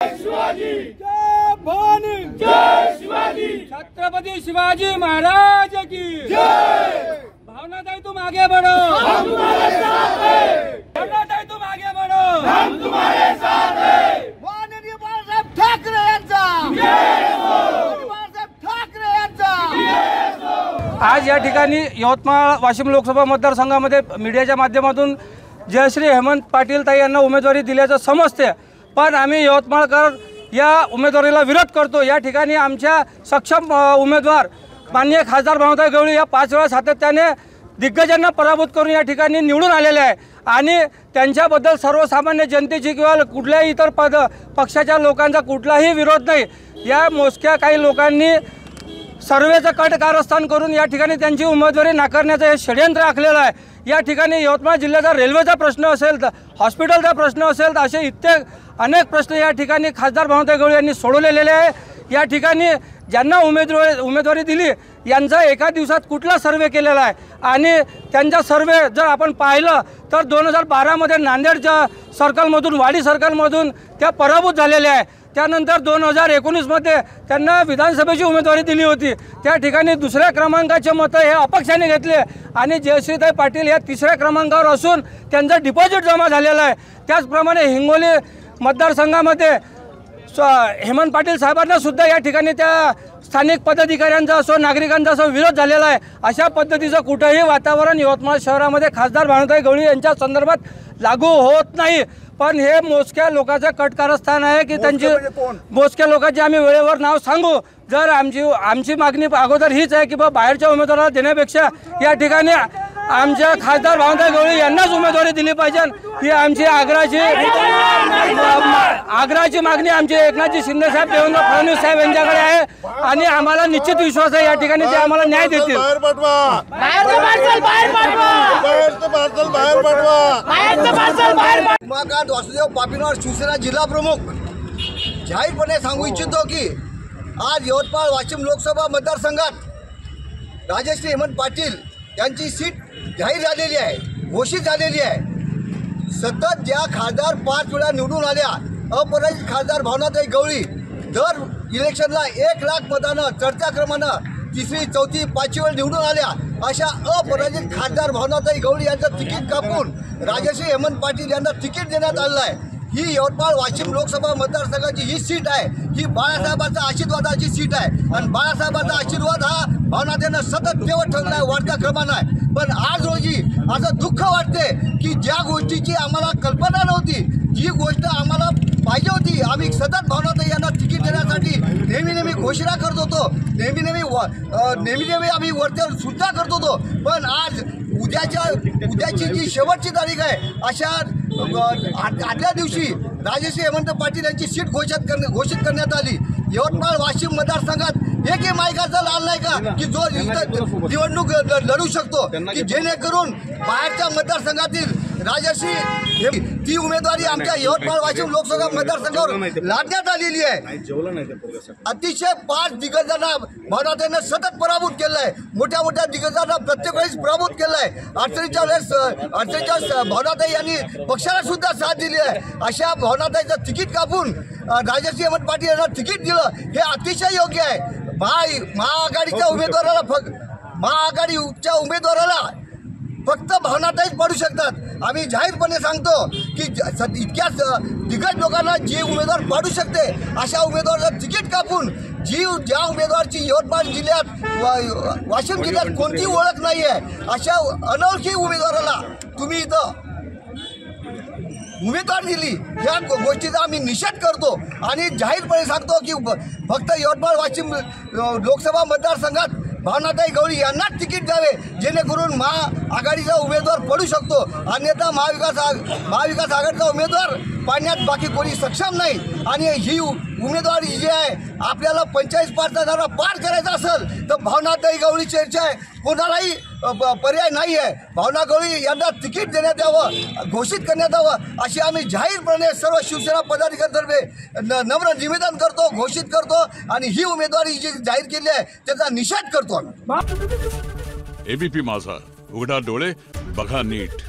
शिवाजी जय भवानी जय शिवाजी छत्रपति शिवाजी महाराज की जय। भावनाताई तुम आगे बढ़ो, हम तुम्हारे साथ हैं। भावनाताई तुम आगे बढ़ो, हम तुम्हारे साथ हैं। माननीय बाळासाहेब ठाकरे यांचा बाळासाहेब ठाकरे यांचा। आज या ठिकाणी यवतमाळ वाशिम लोकसभा मतदारसंघामध्ये मीडियाच्या माध्यमातून जयश्री हेमंत पाटील ताई यांना उमेदवारी दिल्याचं समजते, पण आम्ही यवतमाळकर या उमेदवारीला विरोध करतो। या ठिकाणी आमच्या सक्षम उमेदवार माननीय खासदार भावनाताई गवळी या 5 वेळा सातत्याने दिग्गजांना पराभूत करून या ठिकाणी निवडून आलेले आहे आणि त्यांच्याबद्दल सर्वसामान्य जनतेची किंवा कुठल्याही इतर पक्षाच्या लोकांचा कुठलाही विरोध नाही। या मोजक्या काही लोकांनी सर्वेचं कट कारस्थान करून या ठिकाणी त्यांची उमेदवारी नाकारण्याचं हे षडयंत्र आखलेलं आहे। या ठिकाणी यवतमाळ जिल्ह्याचा रेल्वेचा प्रश्न असेल तर हॉस्पिटलचा प्रश्न असेल तर असे अनेक प्रश्न या ठिकाणी खासदार भावनाताई गवळी यांनी सोडवलेले आहे। या ठिकाणी ज्यांना उमेदवारी दिली यांचा एका दिवसात कुठला सर्वे केलेला आहे आणि त्यांचा सर्वे जर आपण पाहिलं तर 2012 नांदेडच्या सर्कलमधून वाडी सर्कलमधून त्या पराभूत झालेल्या आहे। त्यानंतर 2019 त्यांना विधानसभेची उमेदवारी दिली होती, त्या ठिकाणी दुसऱ्या क्रमांकाचे मतं हे अपक्षाने घेतले आणि जयश्रीताई पाटील या 3ऱ्या क्रमांकावर असून त्यांचं डिपॉझिट जमा झालेलं आहे। त्याचप्रमाणे हिंगोली मतदारसंघामध्ये हेमंत पाटील साहेबांना सुद्धा या ठिकाणी त्या स्थानिक पदाधिकाऱ्यांचा असो नागरिकांचा असो विरोध झालेला आहे। अशा पद्धतीचं कुठेही वातावरण यवतमाळ शहरामध्ये खासदार भावनाताई गवळी यांच्या संदर्भात लागू होत नाही, पण हे मोजक्या लोकांचं कटकारस्थान आहे की त्यांची मोजक्या लोकांचे आम्ही वेळेवर नाव सांगू। जर आमची मागणी अगोदर हीच आहे की बाहेरच्या उमेदवाराला देण्यापेक्षा या ठिकाणी आमच्या खासदार भावनाताई गवळी यांनाच उमेदवारी दिली पाहिजे ही आमची आग्रहाची मागणी आमचे एकनाथजी शिंदे साहेब देवेंद्र फडणवीस साहेब यांच्याकडे आहे आणि आम्हाला निश्चित विश्वास आहे या ठिकाणी ते आम्हाला न्याय देतील। उमाकांत वासुदेव पापीनवार शिवसेना जिल्हा प्रमुख जाहीरपणे सांगू इच्छितो की आज यवतमाळ वाशिम लोकसभा मतदारसंघात राजश्री हेमंत पाटील यांची सीट जाहीर झालेली आहे, घोषित झालेली आहे। सतत ज्या खासदार 5 वेळा निवडून आल्या अपराजित खासदार भावनाताई गवळी दर इलेक्शनला 1 लाख मतानं चढत्या क्रमानं 3री 4थी 5वी वेळ निवडून आल्या, अशा अपराजित खासदार भावनाताई गवळी यांचं तिकीट कापून राजश्री हेमंत पाटील यांना तिकीट देण्यात आलेलं आहे। ही यवतमाळ वाशिम लोकसभा मतदारसंघाची ही सीट आहे, ही बाळासाहेबांच्या आशीर्वादाची सीट आहे आणि बाळासाहेबांचा आशीर्वाद हा भावनाताईंना सतत ठेवत ठेवला आहे, वाढत्या क्रमानं आहे। पण आज रोजी असं दुःख वाटते की ज्या गोष्टीची आम्हाला कल्पना नव्हती, जी गोष्ट आम्हाला पाहिजे होती, आम्ही सतत भावनाताई यांना तिकीट देण्यासाठी नेहमी घोषणा करत होतो, नेहमी आम्ही वरती सूचना करत होतो, पण आज उद्याची जी शेवटची तारीख आहे अशा आदल्या दिवशी राजश्री हेमंत पाटील यांची सीट घोषित करण्यात आली। यवतमाळ वाशिम मतदारसंघात एकही मायकाचा लाल नाही का की जो निवडणूक लढू शकतो, की जेणेकरून बाहेरच्या मतदारसंघातील राजश्री ती उमेदवारी आमच्या यवतमाळ वाशिम लोकसभा मतदारसंघावर लादण्यात आलेली आहे। अतिशय 5 दिग्गजांना भावनाताईंना सतत पराभूत केलं आहे, मोठ्या दिग्गजांना प्रत्येक वेळेस पराभूत केलं आहे। अडचणीच्या वेळेस भावनाताई यांनी पक्षाला सुद्धा साथ दिली आहे। अशा भावनाताईचं तिकीट कापून राजश्री हेमंत पाटील यांना तिकीट दिलं हे अतिशय योग्य आहे। महाआघाडीच्या उमेदवाराला फक्त भावनाताईच पडू शकतात। आम्ही जाहीरपणे सांगतो की इतक्या दिग्गज लोकांना जे उमेदवार पाडू शकते अशा उमेदवाराला तिकीट कापून ज्या उमेदवाराची यवतमाळ जिल्ह्यात वाशिम जिल्ह्यात कोणतीही ओळख नाही आहे अशा अनोळखी उमेदवाराला तुम्ही इथं उमेदवार दिली, या गोष्टीचा आम्ही निषेध करतो आणि जाहीरपणे सांगतो की फक्त यवतमाळ वाशिम लोकसभा मतदारसंघात भावनाताई गवळी यांनाच तिकीट द्यावे, जेणेकरून महाआघाडीचा उमेदवार पडू शकतो। अन्यथा महाविकास आघाडीचा उमेदवार पाडण्यात बाकी कोणी सक्षम नाही आणि ही उमेदवारी जी आहे आपल्याला 45% पार करायचा असेल तर भावनाताई गवळी चर्चा आहे, कोणालाही पर्याय नाही आहे। भावना गवळी यांना तिकीट देण्यात यावं, घोषित करण्यात यावं अशी आम्ही जाहीरपणे सर्व शिवसेना पदाधिकाऱ्यांतर्फे नम्र निवेदन करतो, घोषित करतो आणि ही उमेदवारी जी जाहीर केली आहे त्याचा निषेध करतो। एबीपी माझा, उघडा डोळे बघा नीट।